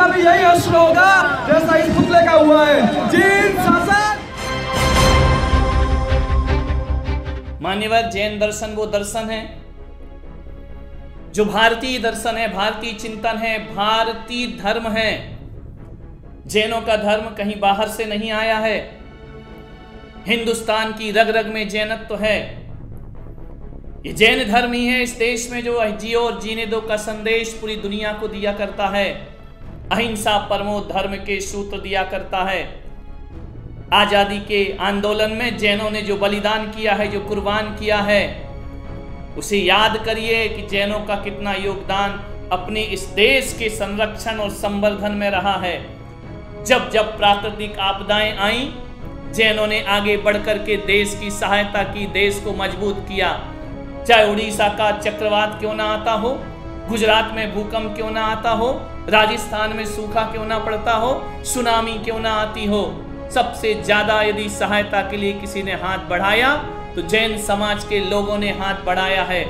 का भी यही हश्र होगा जैसा इस पुतले का हुआ है। जैन शासन। मान्यवर, जैन दर्शन वो दर्शन है जो भारतीय दर्शन है, भारतीय चिंतन है, भारतीय धर्म है। जैनों का धर्म कहीं बाहर से नहीं आया है, हिंदुस्तान की रग रग में जैनत्व है। ये जैन धर्म ही है इस देश में जो जियो और जीने दो का संदेश पूरी दुनिया को दिया करता है, अहिंसा परमो धर्म के सूत्र दिया करता है। आजादी के आंदोलन में जैनों ने जो बलिदान किया है, जो कुर्बान किया है, उसे याद करिए कि जैनों का कितना योगदान अपने इस देश के संरक्षण और संवर्धन में रहा है। जब जब प्राकृतिक आपदाएं आई, जैनों ने आगे बढ़कर के देश की सहायता की, देश को मजबूत किया। चाहे उड़ीसा का चक्रवात क्यों ना आता हो, गुजरात में भूकंप क्यों ना आता हो, राजस्थान में सूखा क्यों ना पड़ता हो, सुनामी क्यों ना आती हो, सबसे ज्यादा यदि सहायता के लिए किसी ने हाथ बढ़ाया तो जैन समाज के लोगों ने हाथ बढ़ाया है।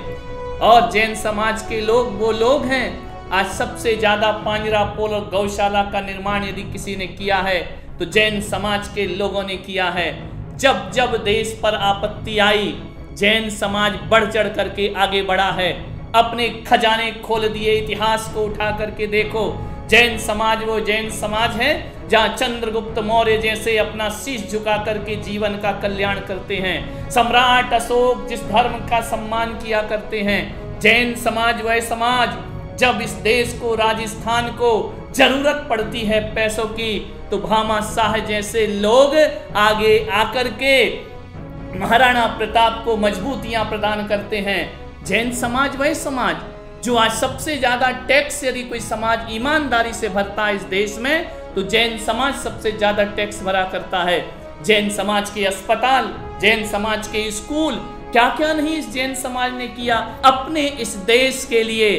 और जैन समाज के लोग वो लोग हैं, आज सबसे ज्यादा पांजरा पोल और गौशाला का निर्माण यदि किसी ने किया है तो जैन समाज के लोगों ने किया है। जब जब देश पर आपत्ति आई, जैन समाज बढ़ चढ़ करके आगे बढ़ा है, अपने खजाने खोल दिए। इतिहास को उठा करके देखो, जैन समाज वो जैन समाज है जहां चंद्रगुप्त मौर्य जैसे अपना शीश झुका करके जीवन का कल्याण करते हैं, सम्राट अशोक जिस धर्म का सम्मान किया करते हैं। जैन समाज वह समाज जब इस देश को, राजस्थान को जरूरत पड़ती है पैसों की, तो भामा शाह जैसे लोग आगे आकर के महाराणा प्रताप को मजबूतियां प्रदान करते हैं। जैन समाज वह समाज जो आज सबसे ज्यादा टैक्स यदि कोई समाज ईमानदारी से भरता है इस देश में, तो जैन समाज सबसे ज्यादा टैक्स भरा करता है। जैन समाज के अस्पताल, जैन समाज के स्कूल, क्या क्या नहीं इस जैन समाज ने किया अपने इस देश के लिए।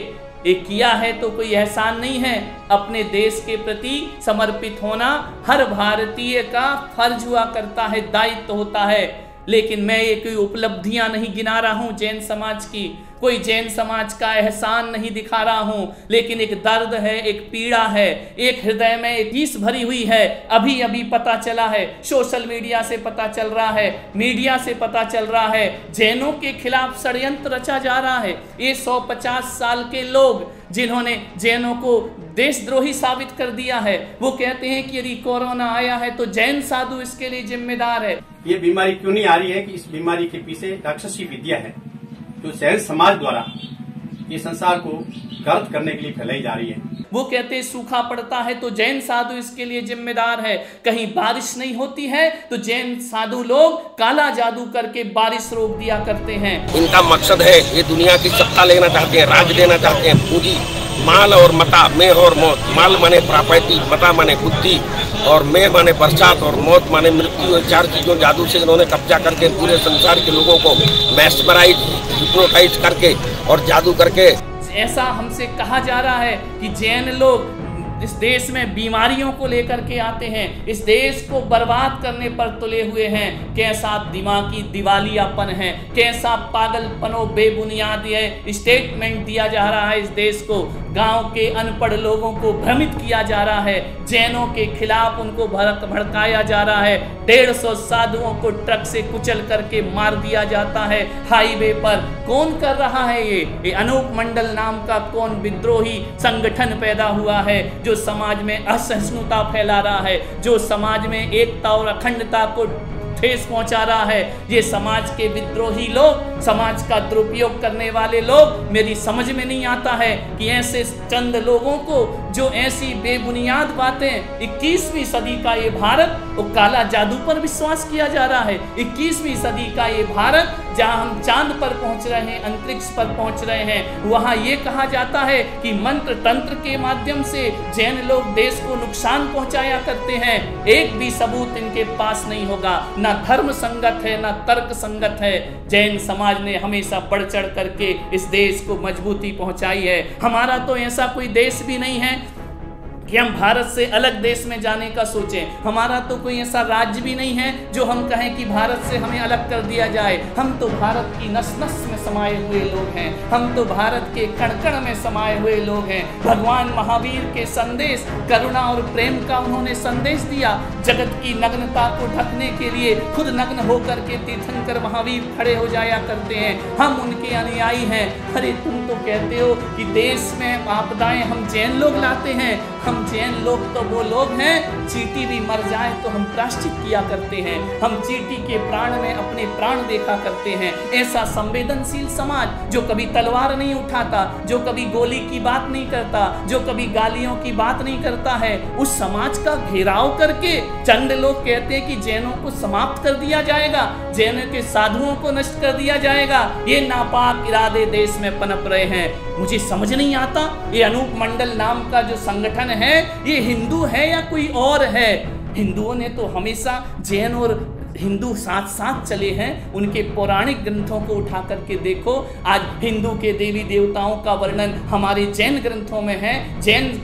ये किया है तो कोई एहसान नहीं है, अपने देश के प्रति समर्पित होना हर भारतीय का फर्ज हुआ करता है, दायित्व होता है। लेकिन मैं ये कोई उपलब्धियां नहीं गिना रहा हूं जैन समाज की, कोई जैन समाज का एहसान नहीं दिखा रहा हूं, लेकिन एक दर्द है, एक पीड़ा है, एक हृदय में एक टीस भरी हुई है। अभी अभी पता चला है, सोशल मीडिया से पता चल रहा है, मीडिया से पता चल रहा है, जैनों के खिलाफ षड्यंत्र रचा जा रहा है। ये 150 साल के लोग जिन्होंने जैनों को देशद्रोही साबित कर दिया है, वो कहते हैं कि यदि कोरोना आया है तो जैन साधु इसके लिए जिम्मेदार है। ये बीमारी क्यों नहीं आ रही है कि इस बीमारी के पीछे राक्षसी विद्या है जो जैन समाज द्वारा ये संसार को गर्त करने के लिए फैलाई जा रही है। वो कहते हैं सूखा पड़ता है तो जैन साधु इसके लिए जिम्मेदार है, कहीं बारिश नहीं होती है तो जैन साधु लोग काला जादू करके बारिश रोक दिया करते हैं। इनका मकसद है ये दुनिया की सत्ता लेना चाहते हैं, राज देना चाहते हैं, पूंजी, माल और मता, मैं और मौत। माल माने प्रॉपर्टी, मता माने बुद्धि, और मैं माने बरसात, और मौत माने मृत्यु। चार चीजों जादू से इन्होंने कब्जा करके पूरे संसार के लोगों को मैस्मराइज, हिप्नोटाइज करके और जादू करके। ऐसा हमसे कहा जा रहा है कि जैन लोग इस देश में बीमारियों को लेकर के आते हैं, इस देश को बर्बाद करने पर तुले हुए हैं। कैसा दिमागी दिवालियापन है, कैसा पागलपनो बेबुनियाद है स्टेटमेंट दिया जा रहा है इस देश को। गांव के अनपढ़ लोगों को भ्रमित किया जा रहा है, जैनों के खिलाफ उनको भड़काया जा रहा है। 150 साधुओं को ट्रक से कुचल करके मार दिया जाता है हाईवे पर। कौन कर रहा है ये अनूप मंडल नाम का कौन विद्रोही संगठन पैदा हुआ है जो समाज में असहिष्णुता फैला रहा है, जो समाज में एकता और अखंडता को ठेस पहुंचा रहा है। ये समाज के विद्रोही लोग, समाज का दुरुपयोग करने वाले लोग। मेरी समझ में नहीं आता है कि ऐसे चंद लोगों को जो ऐसी बेबुनियाद बातें, 21वीं सदी का ये भारत और काला जादू पर विश्वास किया जा रहा है। 21वीं सदी का ये भारत जहां हम चांद पर पहुंच रहे हैं, अंतरिक्ष पर पहुंच रहे हैं, वहां ये कहा जाता है कि मंत्र तंत्र के माध्यम से जैन लोग देश को नुकसान पहुंचाया करते हैं। एक भी सबूत इनके पास नहीं होगा, ना धर्म संगत है ना तर्क संगत है। जैन समाज ने हमेशा बढ़ चढ़ करके इस देश को मजबूती पहुंचाई है। हमारा तो ऐसा कोई देश भी नहीं है कि हम भारत से अलग देश में जाने का सोचें। हमारा तो कोई ऐसा राज्य भी नहीं है जो हम कहें कि भारत से हमें अलग कर दिया जाए। हम तो भारत की नस नस में समाये हुए लोग हैं, हम तो भारत के कण कण में समाये हुए लोग हैं। भगवान महावीर के संदेश, करुणा और प्रेम का उन्होंने संदेश दिया। जगत की नग्नता को ढकने के लिए खुद नग्न होकर के तीर्थंकर महावीर खड़े हो जाया करते हैं। हम उनके अनुयायी हैं। अरे तुम तो कहते हो कि देश में आपदाएं हम जैन लोग लाते हैं। हम जैन लोग तो वो लोग हैं, चींटी भी मर जाए तो हम प्रायश्चित किया करते हैं। हम चींटी के प्राण में अपने प्राण देखा करते हैं। ऐसा संवेदनशील समाज जो कभी तलवार नहीं उठाता, जो कभी गोली की बात नहीं करता, जो कभी गालियों की बात नहीं करता है, उस समाज का घेराव करके चंद लोग कहते हैं कि जैनों को समाप्त कर दिया जाएगा, जैनों के साधुओं को नष्ट कर दिया जाएगा। ये नापाक इरादे देश में पनप रहे हैं। मुझे समझ नहीं आता ये अनूप मंडल नाम का जो संगठन है, ये हिंदू है या कोई और है। हिंदुओं ने तो हमेशा जैन और हिंदू साथ साथ चले हैं। उनके पौराणिक ग्रंथों को उठा करके देखो, आज हिंदू के देवी देवताओं का वर्णन हमारे जैन ग्रंथों में है। जैन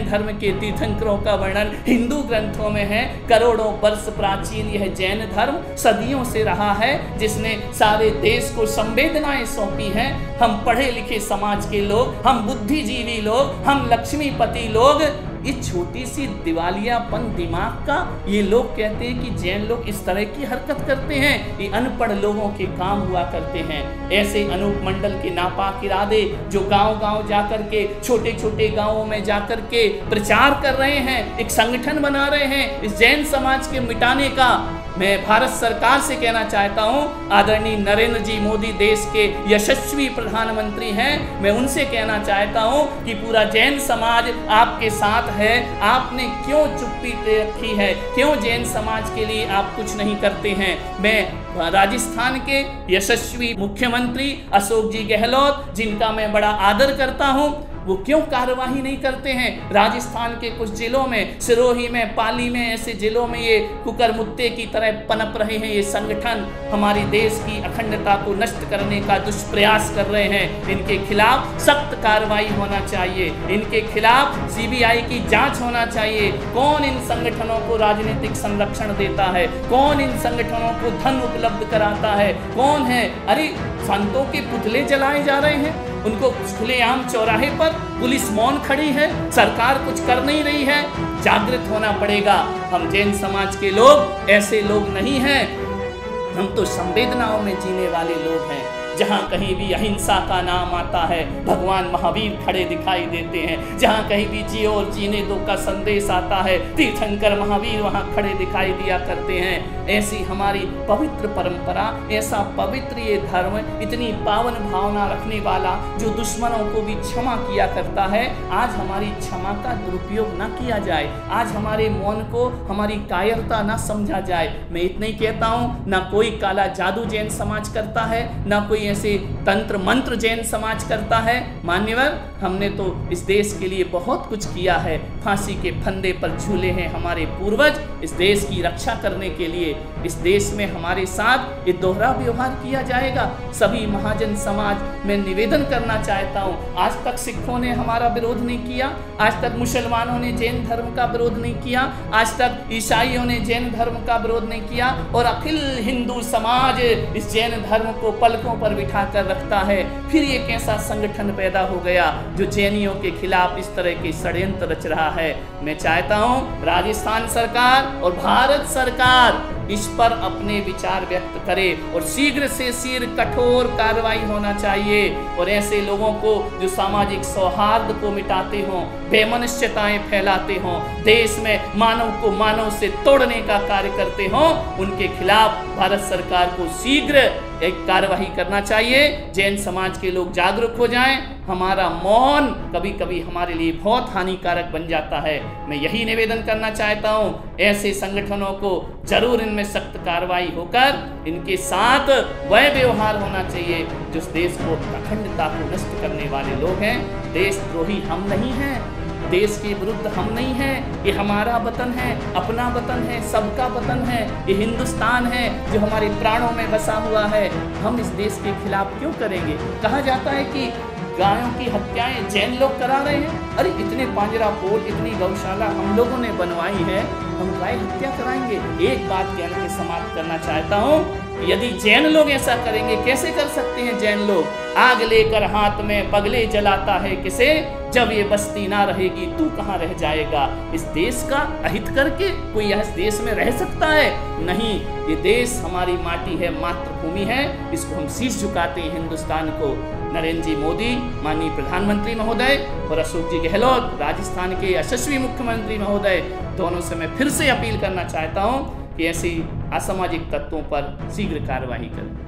धर्म के तीर्थंकरों का वर्णन हिंदू ग्रंथों में है। करोड़ों वर्ष प्राचीन यह जैन धर्म सदियों से रहा है, जिसने सारे देश को संवेदनाएं सौंपी हैं। हम पढ़े लिखे समाज के लोग, हम बुद्धिजीवी लोग, हम लक्ष्मीपति लोग, इस छोटी सी दिवालियापन दिमाग का ये लोग कहते हैं कि जैन लोग इस तरह की हरकत करते हैं, ये अनपढ़ लोगों के काम हुआ करते हैं। ऐसे अनूप मंडल के नापाक इरादे जो गांव-गांव जाकर के, छोटे छोटे गांवों में जाकर के प्रचार कर रहे हैं, एक संगठन बना रहे हैं इस जैन समाज के मिटाने का। मैं भारत सरकार से कहना चाहता हूं, आदरणीय नरेंद्र जी मोदी देश के यशस्वी प्रधानमंत्री हैं, मैं उनसे कहना चाहता हूं कि पूरा जैन समाज आपके साथ है। आपने क्यों चुप्पी रखी है? क्यों जैन समाज के लिए आप कुछ नहीं करते हैं? मैं राजस्थान के यशस्वी मुख्यमंत्री अशोक जी गहलोत, जिनका मैं बड़ा आदर करता हूं, वो क्यों कार्यवाही नहीं करते हैं? राजस्थान के कुछ जिलों में, सिरोही में, पाली में, ऐसे जिलों में ये कुकरमुत्ते की तरह पनप रहे हैं। ये संगठन हमारे देश की अखंडता को नष्ट करने का दुष्प्रयास कर रहे हैं। इनके खिलाफ सख्त कार्रवाई होना चाहिए। इनके खिलाफ सीबीआई की जांच होना चाहिए। कौन इन संगठनों को राजनीतिक संरक्षण देता है? कौन इन संगठनों को धन उपलब्ध कराता है? कौन है? अरे संतों के पुतले जलाए जा रहे हैं, उनको खुलेआम चौराहे पर पुलिस मौन खड़ी है, सरकार कुछ कर नहीं रही है। जागृत होना पड़ेगा। हम जैन समाज के लोग ऐसे लोग नहीं हैं, हम तो संवेदनाओं में जीने वाले लोग हैं। जहाँ कहीं भी अहिंसा का नाम आता है, भगवान महावीर खड़े दिखाई देते हैं। जहाँ कहीं भी जियो और जीने दो का संदेश आता है, तीर्थंकर महावीर वहाँ खड़े दिखाई दिया करते हैं। ऐसी हमारी पवित्र परंपरा, ऐसा पवित्र ये धर्म, इतनी पावन भावना रखने वाला, जो दुश्मनों को भी क्षमा किया करता है, आज हमारी क्षमा का दुरुपयोग ना किया जाए। आज हमारे मौन को हमारी कायरता ना समझा जाए। मैं इतना ही कहता हूँ, ना कोई काला जादू जैन समाज करता है, ना कोई ऐसे तंत्र मंत्र जैन समाज करता है। मान्यवर, हमने तो इस देश के लिए बहुत कुछ किया है। फांसी के फंदे पर झूले हैं हमारे पूर्वज इस देश की रक्षा करने के लिए। इस देश में हमारे साथ ये दोहरा व्यवहार किया जाएगा। सभी महाजन समाज में निवेदन करना चाहता हूँ, आज तक सिखों ने हमारा विरोध नहीं किया, आज तक मुसलमानों ने जैन धर्म का विरोध नहीं किया, आज तक ईसाइयों ने जैन धर्म का विरोध नहीं किया, और अखिल हिंदू समाज इस जैन धर्म को पलकों पर बिठा कर रखता है। फिर ये कैसा संगठन पैदा हो गया जो जैनियों के खिलाफ इस तरह के षड्यंत्र रच रहा है? मैं चाहता हूँ राजस्थान सरकार और भारत सरकार इस पर अपने विचार व्यक्त करे, और शीघ्र से शीघ्र कठोर कार्रवाई होना चाहिए। और ऐसे लोगों को जो सामाजिक सौहार्द को मिटाते हों, बेमनुष्यताएं फैलाते हों, देश में मानव को मानव से तोड़ने का कार्य करते हों, उनके खिलाफ भारत सरकार को शीघ्र एक कार्रवाई करना चाहिए। जैन समाज के लोग जागरूक हो जाएं। हमारा मौन कभी कभी हमारे लिए बहुत हानिकारक बन जाता है। मैं यही निवेदन करना चाहता हूँ, ऐसे संगठनों को जरूर इनमें सख्त कार्रवाई होकर इनके साथ वह व्यवहार होना चाहिए जो देश को अखंडता को नष्ट करने वाले लोग हैं। देशद्रोही हम नहीं हैं, देश के विरुद्ध हम नहीं हैं। ये हमारा वतन है, अपना वतन है, सबका वतन है, ये हिंदुस्तान है जो हमारे प्राणों में बसा हुआ है। हम इस देश के खिलाफ क्यों करेंगे? कहा जाता है कि गायों की हत्याएं जैन लोग करा रहे हैं। अरे इतने पांजरा पोल, इतनी गौशाला हम लोगों ने बनवाई है, हम गाय हत्या कराएंगे? एक बात कहने के समाप्त करना चाहता हूँ, यदि जैन लोग ऐसा करेंगे, कैसे कर सकते हैं जैन लोग? आग लेकर हाथ में बगले जलाता है किसे, जब ये बस्ती ना रहेगी तू कहाँ रह जाएगा। इस देश का अहित करके कोई इस देश में रह सकता है? नहीं, ये देश हमारी माटी है, मातृभूमि है, इसको हम शीश झुकाते हैं हिंदुस्तान को। नरेंद्र जी मोदी माननीय प्रधानमंत्री महोदय और अशोक जी गहलोत राजस्थान के यशस्वी मुख्यमंत्री महोदय, दोनों से मैं फिर से अपील करना चाहता हूँ कि ऐसी असामाजिक तत्वों पर शीघ्र कार्रवाई करें।